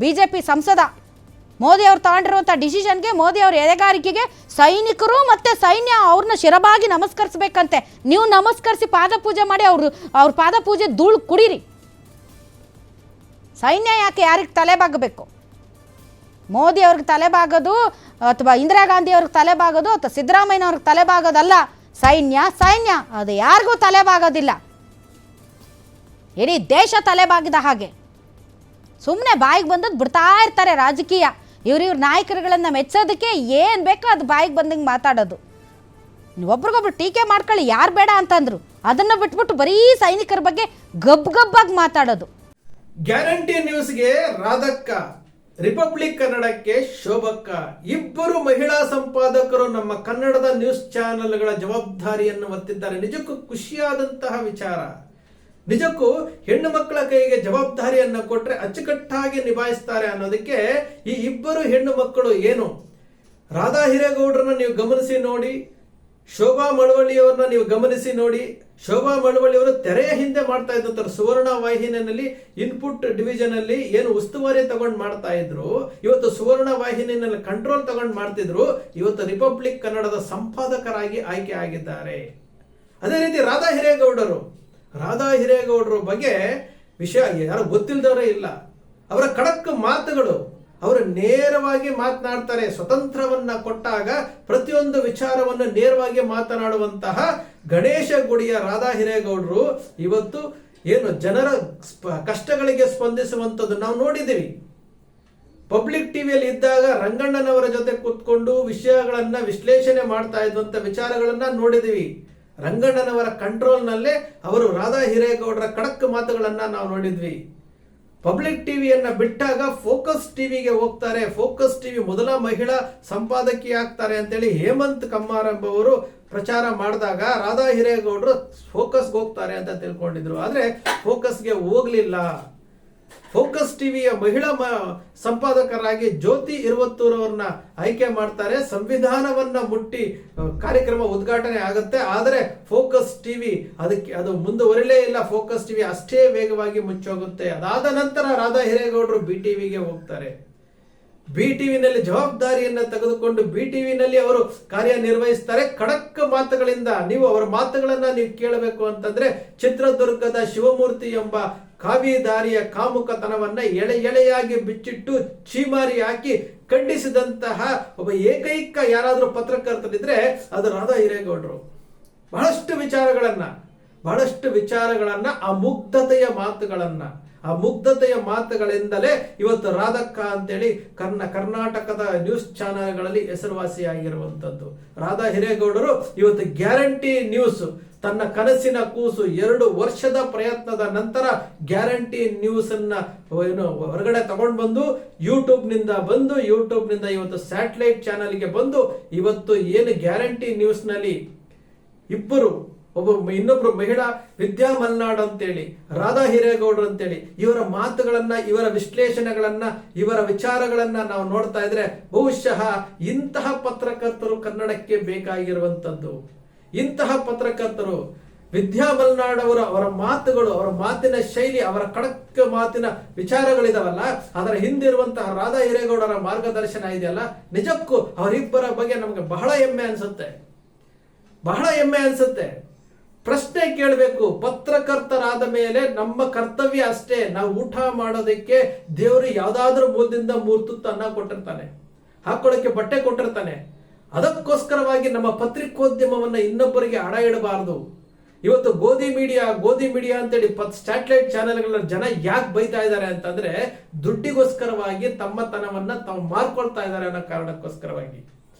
BJP ಸಂಸದ ಮೋದಿ ಅವರು ತಗೊಂಡಿರುವಂಥ ಡಿಸಿಷನ್ಗೆ, ಮೋದಿ ಅವರ ಎದೆಗಾರಿಕೆಗೆ ಸೈನಿಕರು ಮತ್ತು ಸೈನ್ಯ ಅವ್ರನ್ನ ಶಿರಬಾಗಿ ನಮಸ್ಕರಿಸ್ಬೇಕಂತೆ. ನೀವು ನಮಸ್ಕರಿಸಿ ಪಾದಪೂಜೆ ಮಾಡಿ ಅವ್ರ ಪಾದಪೂಜೆ ಧೂಳು ಕುಡೀರಿ. ಸೈನ್ಯ ಯಾಕೆ ಯಾರಿಗೆ ತಲೆಬಾಗಬೇಕು? ಮೋದಿ ಅವ್ರಿಗೆ ತಲೆಬಾಗೋದು ಅಥವಾ ಇಂದಿರಾ ಗಾಂಧಿ ಅವ್ರಿಗೆ ತಲೆಬಾಗೋದು ಅಥವಾ ಸಿದ್ದರಾಮಯ್ಯನವ್ರಿಗೆ ತಲೆಬಾಗೋದಲ್ಲ. ಸೈನ್ಯ ಅದು ಯಾರಿಗೂ ತಲೆಬಾಗೋದಿಲ್ಲ. ಇಡೀ ದೇಶ ತಲೆಬಾಗಿದ ಹಾಗೆ ಸುಮ್ಮನೆ ಬಾಯಿಗೆ ಬಂದದ್ದು ಬಿಡ್ತಾ ಇರ್ತಾರೆ ರಾಜಕೀಯ. ಇವ್ರ ನಾಯಕರುಗಳನ್ನು ಮೆಚ್ಚೋದಕ್ಕೆ ಏನು ಬೇಕೋ ಅದು ಬಾಯಿಗೆ ಬಂದಂಗೆ ಮಾತಾಡೋದು. ಒಬ್ರಿಗೊಬ್ರು ಟೀಕೆ ಮಾಡ್ಕೊಳ್ಳಿ, ಯಾರು ಬೇಡ ಅಂತಂದ್ರು, ಅದನ್ನು ಬಿಟ್ಬಿಟ್ಟು ಬರೀ ಸೈನಿಕರ ಬಗ್ಗೆ ಗಬ್ಬಾಗಿ ಮಾತಾಡೋದು. ಗ್ಯಾರಂಟಿ ನ್ಯೂಸ್ಗೆ ರಾಧಕ್ಕ, ರಿಪಬ್ಲಿಕ್ ಕನ್ನಡಕ್ಕೆ ಶೋಭಕ್ಕ, ಇಬ್ಬರು ಮಹಿಳಾ ಸಂಪಾದಕರು ನಮ್ಮ ಕನ್ನಡದ ನ್ಯೂಸ್ ಚಾನೆಲ್ಗಳ ಜವಾಬ್ದಾರಿಯನ್ನು ಹೊತ್ತಿದ್ದಾರೆ. ನಿಜಕ್ಕೂ ಖುಷಿಯಾದಂತಹ ವಿಚಾರ. ನಿಜಕ್ಕೂ ಹೆಣ್ಣು ಮಕ್ಕಳ ಕೈಗೆ ಜವಾಬ್ದಾರಿಯನ್ನು ಕೊಟ್ಟರೆ ಅಚ್ಚುಕಟ್ಟಾಗಿ ನಿಭಾಯಿಸ್ತಾರೆ ಅನ್ನೋದಕ್ಕೆ ಈ ಇಬ್ಬರು ಹೆಣ್ಣು ಮಕ್ಕಳು ಏನು, ರಾಧಾ ಹಿರೇಗೌಡರನ್ನ ನೀವು ಗಮನಿಸಿ ನೋಡಿ, ಶೋಭಾ ಮಳವಳ್ಳಿಯವರನ್ನ ನೀವು ಗಮನಿಸಿ ನೋಡಿ. ಶೋಭಾ ಮಳವಳ್ಳಿಯವರು ತೆರೆಯ ಹಿಂದೆ ಮಾಡ್ತಾ ಇದ್ದಂತಾರೆ ಸುವರ್ಣ ವಾಹಿನಿಯಲ್ಲಿ ಇನ್ಪುಟ್ ಡಿವಿಷನ್ ಅಲ್ಲಿ ಏನು ಉಸ್ತುವಾರಿ ತಗೊಂಡು ಮಾಡ್ತಾ ಇದ್ರು, ಇವತ್ತು ಸುವರ್ಣ ವಾಹಿನಿಯಲ್ಲಿ ಕಂಟ್ರೋಲ್ ತಗೊಂಡು ಮಾಡ್ತಿದ್ರು. ಇವತ್ತು ರಿಪಬ್ಲಿಕ್ ಕನ್ನಡದ ಸಂಪಾದಕರಾಗಿ ಆಯ್ಕೆ ಆಗಿದ್ದಾರೆ. ಅದೇ ರೀತಿ ರಾಧಾ ಹಿರೇಗೌಡರ ಬಗ್ಗೆ ವಿಷಯ ಯಾರು ಗೊತ್ತಿಲ್ಲದವರೇ ಇಲ್ಲ. ಅವರ ಖಡಕ್ ಮಾತುಗಳು, ಅವರು ನೇರವಾಗಿ ಮಾತನಾಡ್ತಾರೆ. ಸ್ವತಂತ್ರವನ್ನ ಕೊಟ್ಟಾಗ ಪ್ರತಿಯೊಂದು ವಿಚಾರವನ್ನು ನೇರವಾಗಿ ಮಾತನಾಡುವಂತಹ ಗಣೇಶ ಗುಡಿಯ ರಾಧಾ ಹಿರೇಗೌಡರು ಇವತ್ತು ಏನು ಜನರ ಕಷ್ಟಗಳಿಗೆ ಸ್ಪಂದಿಸುವಂಥದ್ದು ನಾವು ನೋಡಿದ್ದೀವಿ. ಪಬ್ಲಿಕ್ ಟಿವಿಯಲ್ಲಿ ಇದ್ದಾಗ ರಂಗಣ್ಣನವರ ಜೊತೆ ಕೂತ್ಕೊಂಡು ವಿಷಯಗಳನ್ನ ವಿಶ್ಲೇಷಣೆ ಮಾಡ್ತಾ ಇದ್ದಂಥ ವಿಚಾರಗಳನ್ನ ನೋಡಿದ್ದೀವಿ. ರಂಗಣ್ಣನವರ ಕಂಟ್ರೋಲ್ನಲ್ಲೇ ಅವರು ರಾಧಾ ಹಿರೇಗೌಡರ ಖಡಕ್ ಮಾತುಗಳನ್ನ ನಾವು ನೋಡಿದ್ವಿ. ಪಬ್ಲಿಕ್ ಟಿವಿಯನ್ನ ಬಿಟ್ಟಾಗ ಫೋಕಸ್ ಟಿವಿಗೆ ಹೋಗ್ತಾರೆ. ಫೋಕಸ್ ಟಿವಿ ಮೊದಲ ಮಹಿಳಾ ಸಂಪಾದಕಿ ಆಗ್ತಾರೆ ಅಂತೇಳಿ ಹೇಮಂತ್ ಕಮ್ಮಾರ್ ಎಂಬವರು ಪ್ರಚಾರ ಮಾಡಿದಾಗ ರಾಧಾ ಹಿರೇಗೌಡರು ಫೋಕಸ್ಗೆ ಹೋಗ್ತಾರೆ ಅಂತ ತಿಳ್ಕೊಂಡಿದ್ರು. ಆದ್ರೆ ಫೋಕಸ್ಗೆ ಹೋಗ್ಲಿಲ್ಲ. ಫೋಕಸ್ ಟಿವಿಯ ಮಹಿಳಾ ಸಂಪಾದಕರಾಗಿ ಜ್ಯೋತಿ ಇರುವತ್ತೂರವ್ರನ್ನ ಆಯ್ಕೆ ಮಾಡ್ತಾರೆ. ಸಂವಿಧಾನವನ್ನ ಮುಟ್ಟಿ ಕಾರ್ಯಕ್ರಮ ಉದ್ಘಾಟನೆ ಆಗುತ್ತೆ. ಆದರೆ ಫೋಕಸ್ ಟಿವಿ ಅದು ಮುಂದುವರಿಲೇ ಇಲ್ಲ. ಫೋಕಸ್ ಟಿವಿ ಅಷ್ಟೇ ವೇಗವಾಗಿ ಮುಚ್ಚೋಗುತ್ತೆ. ಅದಾದ ನಂತರ ರಾಧಾ ಹಿರೇಗೌಡರು BTVಗೆ ಹೋಗ್ತಾರೆ. BTVನಲ್ಲಿ ಜವಾಬ್ದಾರಿಯನ್ನ ತೆಗೆದುಕೊಂಡು BTVನಲ್ಲಿ ಅವರು ಕಾರ್ಯನಿರ್ವಹಿಸ್ತಾರೆ. ಖಡಕ್ ಮಾತುಗಳಿಂದ ನೀವು ಅವರ ಮಾತುಗಳನ್ನ ನೀವು ಕೇಳಬೇಕು ಅಂತಂದ್ರೆ ಚಿತ್ರದುರ್ಗದ ಶಿವಮೂರ್ತಿ ಎಂಬ ಕಾವಿದಾರಿಯ ಕಾಮುಕತನವನ್ನ ಎಳೆಯಾಗಿ ಬಿಚ್ಚಿಟ್ಟು ಚೀಮಾರಿ ಹಾಕಿ ಖಂಡಿಸಿದಂತಹ ಒಬ್ಬ ಏಕೈಕ ಯಾರಾದ್ರೂ ಪತ್ರಕರ್ತರಿದ್ರೆ ಅದು ರಾಧಾ ಹಿರೇಗೌಡರು. ಬಹಳಷ್ಟು ವಿಚಾರಗಳನ್ನ ಆ ಮುಗ್ಧತೆಯ ಮಾತುಗಳಿಂದಲೇ ಇವತ್ತು ರಾಧಕ್ಕ ಅಂತೇಳಿ ಕರ್ನಾಟಕದ ನ್ಯೂಸ್ ಚಾನೆಲ್ಗಳಲ್ಲಿ ಹೆಸರುವಾಸಿಯಾಗಿರುವಂತದ್ದು. ರಾಧಾ ಹಿರೇಗೌಡರು ಇವತ್ತು ಗ್ಯಾರಂಟಿ ನ್ಯೂಸ್ ತನ್ನ ಕನಸಿನ ಕೂಸು 2 ವರ್ಷದ ಪ್ರಯತ್ನದ ನಂತರ ಗ್ಯಾರಂಟಿ ನ್ಯೂಸ್ ಅನ್ನ ಹೊರಗಡೆ ತಗೊಂಡು ಬಂದು ಯೂಟ್ಯೂಬ್ ನಿಂದ ಇವತ್ತು ಸ್ಯಾಟಲೈಟ್ ಚಾನೆಲ್ಗೆ ಬಂದು ಇವತ್ತು ಏನು ಗ್ಯಾರಂಟಿ ನ್ಯೂಸ್ ನಲ್ಲಿ ಇನ್ನೊಬ್ರು ಮಹಿಳಾ ವಿದ್ಯಾ ಮಲ್ನಾಡ್ ಅಂತೇಳಿ, ರಾಧಾ ಹಿರೇಗೌಡರು ಅಂತೇಳಿ ಇವರ ಮಾತುಗಳನ್ನ, ಇವರ ವಿಶ್ಲೇಷಣೆಗಳನ್ನ, ಇವರ ವಿಚಾರಗಳನ್ನ ನಾವು ನೋಡ್ತಾ ಇದ್ರೆ ಬಹುಶಃ ಇಂತಹ ಪತ್ರಕರ್ತರು ಕನ್ನಡಕ್ಕೆ ಬೇಕಾಗಿರುವಂತದ್ದು. ಇಂತಹ ಪತ್ರಕರ್ತರು ವಿದ್ಯಾ ಮಲ್ನಾಡ್ ಅವರ ಮಾತುಗಳು, ಅವರ ಮಾತಿನ ಶೈಲಿ, ಅವರ ಖಡಕ್ ಮಾತಿನ ವಿಚಾರಗಳಿದಾವಲ್ಲ, ಅದರ ಹಿಂದಿರುವಂತಹ ರಾಧಾ ಹಿರೇಗೌಡರ ಮಾರ್ಗದರ್ಶನ ಇದೆಯಲ್ಲ, ನಿಜಕ್ಕೂ ಅವರಿಬ್ಬರ ಬಗ್ಗೆ ನಮಗೆ ಬಹಳ ಹೆಮ್ಮೆ ಅನ್ಸುತ್ತೆ. ಪ್ರಶ್ನೆ ಕೇಳಬೇಕು. ಪತ್ರಕರ್ತರಾದ ಮೇಲೆ ನಮ್ಮ ಕರ್ತವ್ಯ ಅಷ್ಟೇ. ನಾವು ಊಟ ಮಾಡೋದಕ್ಕೆ ದೇವರು ಯಾವ್ದಾದ್ರೂ ಮೂಲದಿಂದ 3 ತುತ್ತು ಅನ್ನ ಕೊಟ್ಟಿರ್ತಾನೆ, ಹಾಕೊಳ್ಳೋಕೆ ಬಟ್ಟೆ ಕೊಟ್ಟಿರ್ತಾನೆ. ಅದಕ್ಕೋಸ್ಕರವಾಗಿ ನಮ್ಮ ಪತ್ರಿಕೋದ್ಯಮವನ್ನ ಇನ್ನೊಬ್ಬರಿಗೆ ಅಡ ಇಡಬಾರದು. ಇವತ್ತು ಗೋಧಿ ಮೀಡಿಯಾ ಅಂತೇಳಿ ಸ್ಯಾಟಲೈಟ್ ಚಾನೆಲ್ಗಳ ಜನ ಯಾಕೆ ಬೈತಾ ಇದ್ದಾರೆ ಅಂತಂದ್ರೆ ದುಡ್ಡಿಗೋಸ್ಕರವಾಗಿ ತಮ್ಮತನವನ್ನ ತಾವು ಮಾರ್ಕೊಳ್ತಾ ಇದ್ದಾರೆ ಅನ್ನೋ ಕಾರಣಕ್ಕೋಸ್ಕರವಾಗಿ.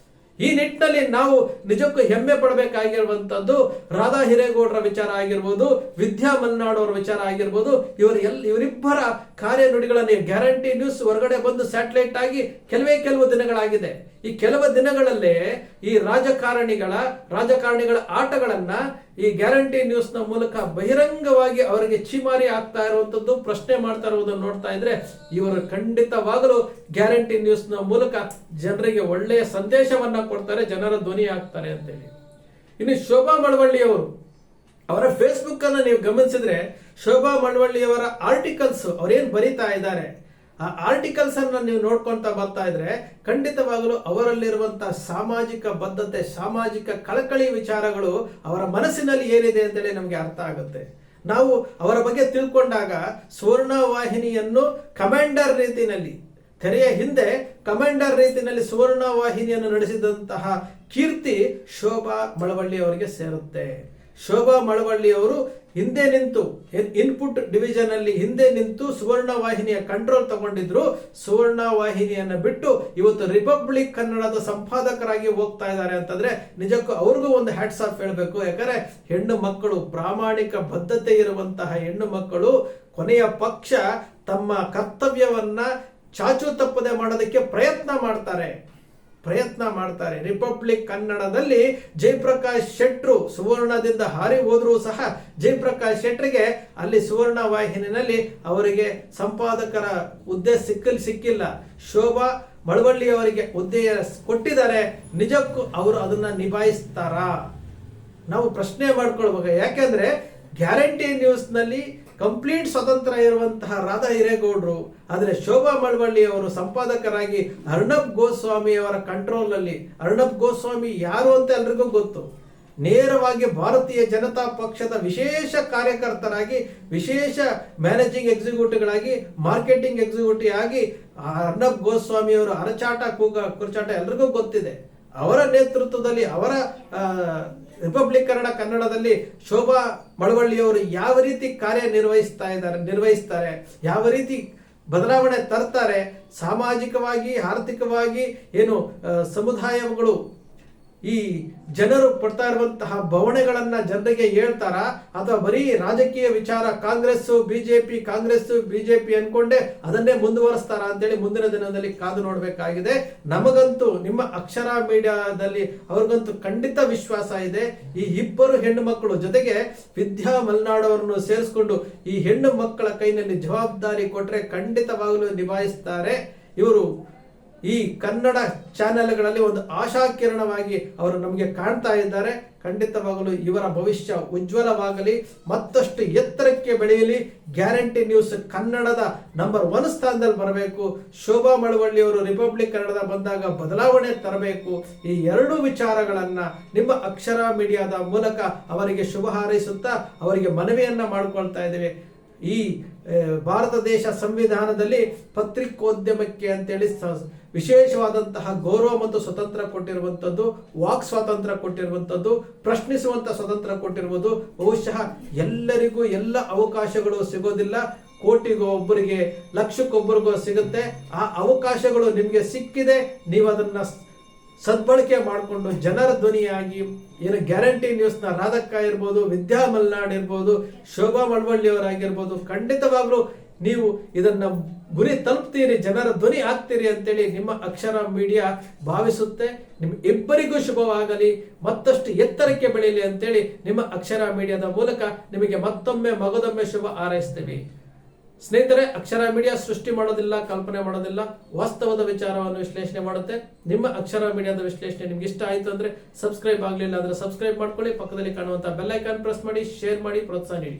ಈ ನಿಟ್ಟಿನಲ್ಲಿ ನಾವು ನಿಜಕ್ಕೂ ಹೆಮ್ಮೆ ಪಡಬೇಕಾಗಿರುವಂತದ್ದು ರಾಧಾ ಹಿರೇಗೌಡರ ವಿಚಾರ ಆಗಿರ್ಬೋದು, ವಿದ್ಯಾ ಮಲ್ನಾಡ್ ಅವರ ವಿಚಾರ ಆಗಿರ್ಬೋದು. ಇವರಿಬ್ಬರ ಕಾರ್ಯನುಡಿಗಳನ್ನು ಗ್ಯಾರಂಟಿ ನ್ಯೂಸ್ ಹೊರಗಡೆ ಬಂದು ಸ್ಯಾಟಲೈಟ್ ಆಗಿ ಕೆಲವು ದಿನಗಳಾಗಿದೆ. ಈ ಕೆಲವು ದಿನಗಳಲ್ಲೇ ಈ ರಾಜಕಾರಣಿಗಳ ಆಟಗಳನ್ನ ಈ ಗ್ಯಾರಂಟಿ ನ್ಯೂಸ್ ನ ಮೂಲಕ ಬಹಿರಂಗವಾಗಿ ಅವರಿಗೆ ಚೀಮಾರಿ ಆಗ್ತಾ ಇರುವಂತದ್ದು, ಪ್ರಶ್ನೆ ಮಾಡ್ತಾ ಇರುವುದನ್ನು ನೋಡ್ತಾ ಇದ್ರೆ ಇವರು ಖಂಡಿತವಾಗಲೂ ಗ್ಯಾರಂಟಿ ನ್ಯೂಸ್ ನ ಮೂಲಕ ಜನರಿಗೆ ಒಳ್ಳೆಯ ಸಂದೇಶವನ್ನ ಕೊಡ್ತಾರೆ, ಜನರ ಧ್ವನಿ ಆಗ್ತಾರೆ ಅಂತೇಳಿ. ಇನ್ನು ಶೋಭಾ ಮಳವಳ್ಳಿಯವರು ಅವರ ಫೇಸ್ಬುಕ್ ಅನ್ನ ನೀವು ಗಮನಿಸಿದ್ರೆ ಶೋಭಾ ಮಳವಳ್ಳಿಯವರ ಆರ್ಟಿಕಲ್ಸ್ ಅವ್ರೇನ್ ಬರೀತಾ ಇದ್ದಾರೆ ಆ ಆರ್ಟಿಕಲ್ಸ್ ಅನ್ನ ನೀವು ನೋಡ್ಕೊಂತ ಬರ್ತಾ ಇದ್ರೆ ಖಂಡಿತವಾಗಲೂ ಅವರಲ್ಲಿರುವಂತಹ ಸಾಮಾಜಿಕ ಬದ್ಧತೆ, ಸಾಮಾಜಿಕ ಕಳಕಳಿ ವಿಚಾರಗಳು ಅವರ ಮನಸ್ಸಿನಲ್ಲಿ ಏನಿದೆ ಅಂತೇಳಿ ನಮಗೆ ಅರ್ಥ ಆಗುತ್ತೆ. ನಾವು ಅವರ ಬಗ್ಗೆ ತಿಳ್ಕೊಂಡಾಗ ಸುವರ್ಣ ವಾಹಿನಿಯನ್ನು ಕಮಾಂಡರ್ ರೀತಿಯಲ್ಲಿ, ತೆರೆಯ ಹಿಂದೆ ಕಮಾಂಡರ್ ರೀತಿಯಲ್ಲಿ ಸುವರ್ಣ ವಾಹಿನಿಯನ್ನು ನಡೆಸಿದಂತಹ ಕೀರ್ತಿ ಶೋಭಾ ಮಳವಳ್ಳಿ ಅವರಿಗೆ ಸೇರುತ್ತೆ. ಶೋಭಾ ಮಳವಳ್ಳಿ ಅವರು ಹಿಂದೆ ನಿಂತು, ಇನ್ಪುಟ್ ಡಿವಿಷನ್ ಅಲ್ಲಿ ಹಿಂದೆ ನಿಂತು ಸುವರ್ಣ ವಾಹಿನಿಯ ಕಂಟ್ರೋಲ್ ತಗೊಂಡಿದ್ರು. ಸುವರ್ಣ ವಾಹಿನಿಯನ್ನ ಬಿಟ್ಟು ಇವತ್ತು ರಿಪಬ್ಲಿಕ್ ಕನ್ನಡದ ಸಂಪಾದಕರಾಗಿ ಹೋಗ್ತಾ ಇದ್ದಾರೆ ಅಂತಂದ್ರೆ ನಿಜಕ್ಕೂ ಅವ್ರಿಗೂ ಒಂದು ಹ್ಯಾಟ್ಸ್ ಆಫ್ ಹೇಳ್ಬೇಕು. ಯಾಕಂದ್ರೆ ಹೆಣ್ಣು ಮಕ್ಕಳು, ಪ್ರಾಮಾಣಿಕ ಬದ್ಧತೆ ಇರುವಂತಹ ಹೆಣ್ಣು ಮಕ್ಕಳು ಕೊನೆಯ ಪಕ್ಷ ತಮ್ಮ ಕರ್ತವ್ಯವನ್ನ ಚಾಚು ತಪ್ಪದೆ ಮಾಡೋದಕ್ಕೆ ಪ್ರಯತ್ನ ಮಾಡ್ತಾರೆ. ರಿಪಬ್ಲಿಕ್ ಕನ್ನಡದಲ್ಲಿ ಜಯಪ್ರಕಾಶ್ ಶೆಟ್ರು ಸುವರ್ಣದಿಂದ ಹಾರಿ ಹೋದ್ರೂ ಸಹ ಜಯಪ್ರಕಾಶ್ ಶೆಟ್ರಿಗೆ ಅಲ್ಲಿ ಸುವರ್ಣ ವಾಹಿನಿನಲ್ಲಿ ಅವರಿಗೆ ಸಂಪಾದಕರ ಹುದ್ದೆ ಸಿಕ್ಕಿಲ್ಲ. ಶೋಭಾ ಮಳವಳ್ಳಿ ಅವರಿಗೆ ಹುದ್ದೆಯ ಕೊಟ್ಟಿದ್ದಾರೆ. ನಿಜಕ್ಕೂ ಅವರು ಅದನ್ನ ನಿಭಾಯಿಸ್ತಾರಾ? ನಾವು ಪ್ರಶ್ನೆ ಮಾಡ್ಕೊಳ್ಬೇಕು. ಯಾಕೆಂದ್ರೆ ಗ್ಯಾರಂಟಿ ನ್ಯೂಸ್ ನಲ್ಲಿ ಕಂಪ್ಲೀಟ್ ಸ್ವತಂತ್ರ ಇರುವಂತಹ ರಾಧಾ ಹಿರೇಗೌಡರು, ಆದರೆ ಶೋಭಾ ಮಳವಳ್ಳಿ ಅವರು ಸಂಪಾದಕರಾಗಿ ಅರ್ಣಬ್ ಗೋಸ್ವಾಮಿ ಅವರ ಕಂಟ್ರೋಲ್ ನಲ್ಲಿ. ಅರ್ಣಬ್ ಗೋಸ್ವಾಮಿ ಯಾರು ಅಂತ ಎಲ್ರಿಗೂ ಗೊತ್ತು. ನೇರವಾಗಿ ಭಾರತೀಯ ಜನತಾ ಪಕ್ಷದ ವಿಶೇಷ ಕಾರ್ಯಕರ್ತರಾಗಿ, ವಿಶೇಷ ಮ್ಯಾನೇಜಿಂಗ್ ಎಕ್ಸಿಕ್ಯೂಟಿವ್ಗಳಾಗಿ, ಮಾರ್ಕೆಟಿಂಗ್ ಎಕ್ಸಿಕ್ಯೂಟಿವ್ ಆಗಿ ಅರ್ಣಬ್ ಗೋಸ್ವಾಮಿ ಅವರು ಅರಚಾಟ ಕುರ್ಚಾಟ ಎಲ್ರಿಗೂ ಗೊತ್ತಿದೆ. ಅವರ ನೇತೃತ್ವದಲ್ಲಿ, ಅವರ ರಿಪಬ್ಲಿಕ್ ಕನ್ನಡದಲ್ಲಿ ಶೋಭಾ ಮಳವಳ್ಳಿಯವರು ಯಾವ ರೀತಿ ನಿರ್ವಹಿಸ್ತಾರೆ, ಯಾವ ರೀತಿ ಬದಲಾವಣೆ ತರ್ತಾರೆ, ಸಾಮಾಜಿಕವಾಗಿ, ಆರ್ಥಿಕವಾಗಿ, ಏನು ಸಮುದಾಯಗಳು ಈ ಜನರು ಪಡ್ತಾ ಇರುವಂತಹ ಬವಣೆಗಳನ್ನ ಜನರಿಗೆ ಹೇಳ್ತಾರ, ಅಥವಾ ಬರೀ ರಾಜಕೀಯ ವಿಚಾರ ಕಾಂಗ್ರೆಸ್ ಬಿಜೆಪಿ ಅನ್ಕೊಂಡೆ ಅದನ್ನೇ ಮುಂದುವರಿಸ್ತಾರ ಅಂತೇಳಿ ಮುಂದಿನ ದಿನದಲ್ಲಿ ಕಾದು ನೋಡಬೇಕಾಗಿದೆ. ನಮಗಂತೂ ನಿಮ್ಮ ಅಕ್ಷರ ಮೀಡಿಯಾದಲ್ಲಿ ಅವ್ರಿಗಂತೂ ಖಂಡಿತ ವಿಶ್ವಾಸ ಇದೆ. ಈ ಇಬ್ಬರು ಹೆಣ್ಣು ಮಕ್ಕಳು ಜೊತೆಗೆ ವಿದ್ಯಾ ಮಲ್ನಾಡ್ ಅವರನ್ನು ಸೇರಿಸಿಕೊಂಡು ಈ ಹೆಣ್ಣು ಮಕ್ಕಳ ಕೈನಲ್ಲಿ ಜವಾಬ್ದಾರಿ ಕೊಟ್ರೆ ಖಂಡಿತವಾಗಲೂ ನಿಭಾಯಿಸ್ತಾರೆ. ಇವರು ಈ ಕನ್ನಡ ಚಾನೆಲ್ಗಳಲ್ಲಿ ಒಂದು ಆಶಾಕಿರಣವಾಗಿ ಅವರು ನಮಗೆ ಕಾಣ್ತಾ ಇದ್ದಾರೆ. ಖಂಡಿತವಾಗಲು ಇವರ ಭವಿಷ್ಯ ಉಜ್ವಲವಾಗಲಿ, ಮತ್ತಷ್ಟು ಎತ್ತರಕ್ಕೆ ಬೆಳೆಯಲಿ. ಗ್ಯಾರಂಟಿ ನ್ಯೂಸ್ ಕನ್ನಡದ ನಂಬರ್ 1 ಸ್ಥಾನದಲ್ಲಿ ಬರಬೇಕು. ಶೋಭಾ ಮಳವಳ್ಳಿ ಅವರು ರಿಪಬ್ಲಿಕ್ ಕನ್ನಡದ ಬಂದಾಗ ಬದಲಾವಣೆ ತರಬೇಕು. ಈ ಎರಡೂ ವಿಚಾರಗಳನ್ನ ನಿಮ್ಮ ಅಕ್ಷರ ಮೀಡಿಯಾದ ಮೂಲಕ ಅವರಿಗೆ ಶುಭ ಹಾರೈಸುತ್ತಾ ಅವರಿಗೆ ಮನವಿಯನ್ನ ಮಾಡಿಕೊಳ್ತಾ ಇದ್ದೇವೆ. ಈ ಭಾರತ ದೇಶ ಸಂವಿಧಾನದಲ್ಲಿ ಪತ್ರಿಕೋದ್ಯಮಕ್ಕೆ ಅಂತೇಳಿ ವಿಶೇಷವಾದಂತಹ ಗೌರವ ಮತ್ತು ಸ್ವತಂತ್ರ ಕೊಟ್ಟಿರುವಂಥದ್ದು, ವಾಕ್ ಸ್ವಾತಂತ್ರ್ಯ ಕೊಟ್ಟಿರುವಂಥದ್ದು, ಪ್ರಶ್ನಿಸುವಂತಹ ಸ್ವತಂತ್ರ ಕೊಟ್ಟಿರುವುದು. ಬಹುಶಃ ಎಲ್ಲರಿಗೂ ಎಲ್ಲ ಅವಕಾಶಗಳು ಸಿಗೋದಿಲ್ಲ. ಕೋಟಿಗೋ ಒಬ್ಬರಿಗೆ, ಲಕ್ಷಕ್ಕೊಬ್ಬರಿಗೋ ಸಿಗುತ್ತೆ. ಆ ಅವಕಾಶಗಳು ನಿಮಗೆ ಸಿಕ್ಕಿದೆ. ನೀವು ಅದನ್ನ ಸದ್ಬಳಕೆ ಮಾಡಿಕೊಂಡು ಜನರ ಧ್ವನಿಯಾಗಿ, ಏನು ಗ್ಯಾರಂಟಿ ನ್ಯೂಸ್ನ ರಾಧಕ್ಕ ಇರ್ಬೋದು, ವಿದ್ಯಾ ಮಲ್ನಾಡ್ ಇರ್ಬೋದು, ಶೋಭಾ ಮಳವಳ್ಳಿ ಅವರಾಗಿರ್ಬೋದು, ಖಂಡಿತವಾಗ್ಲೂ ನೀವು ಇದನ್ನ ಗುರಿ ತಲುಪ್ತೀರಿ, ಜನರ ಧ್ವನಿ ಆಗ್ತೀರಿ ಅಂತೇಳಿ ನಿಮ್ಮ ಅಕ್ಷರ ಮೀಡಿಯಾ ಭಾವಿಸುತ್ತೆ. ನಿಮ್ ಇಬ್ಬರಿಗೂ ಶುಭವಾಗಲಿ, ಮತ್ತಷ್ಟು ಎತ್ತರಕ್ಕೆ ಬೆಳೆಯಲಿ ಅಂತೇಳಿ ನಿಮ್ಮ ಅಕ್ಷರ ಮೀಡಿಯಾದ ಮೂಲಕ ನಿಮಗೆ ಮತ್ತೊಮ್ಮೆ ಮಗದೊಮ್ಮೆ ಶುಭ ಹಾರೈಸ್ತೀವಿ. ಸ್ನೇಹಿತರೆ, ಅಕ್ಷರ ಮೀಡಿಯಾ ಸೃಷ್ಟಿ ಮಾಡೋದಿಲ್ಲ, ಕಲ್ಪನೆ ಮಾಡೋದಿಲ್ಲ, ವಾಸ್ತವದ ವಿಚಾರವನ್ನು ವಿಶ್ಲೇಷಣೆ ಮಾಡುತ್ತೆ. ನಿಮ್ಮ ಅಕ್ಷರ ಮೀಡಿಯಾದ ವಿಶ್ಲೇಷಣೆ ನಿಮ್ಗೆ ಇಷ್ಟ ಆಯ್ತು ಅಂದ್ರೆ ಸಬ್ಸ್ಕ್ರೈಬ್ ಆಗಲಿಲ್ಲ ಅಂದ್ರೆ ಸಬ್ಸ್ಕ್ರೈಬ್ ಮಾಡ್ಕೊಳ್ಳಿ. ಪಕ್ಕದಲ್ಲಿ ಕಾಣುವಂತಹ ಬೆಲ್ ಐಕಾನ್ ಪ್ರೆಸ್ ಮಾಡಿ, ಶೇರ್ ಮಾಡಿ, ಪ್ರೋತ್ಸಾಹ ನೀಡಿ.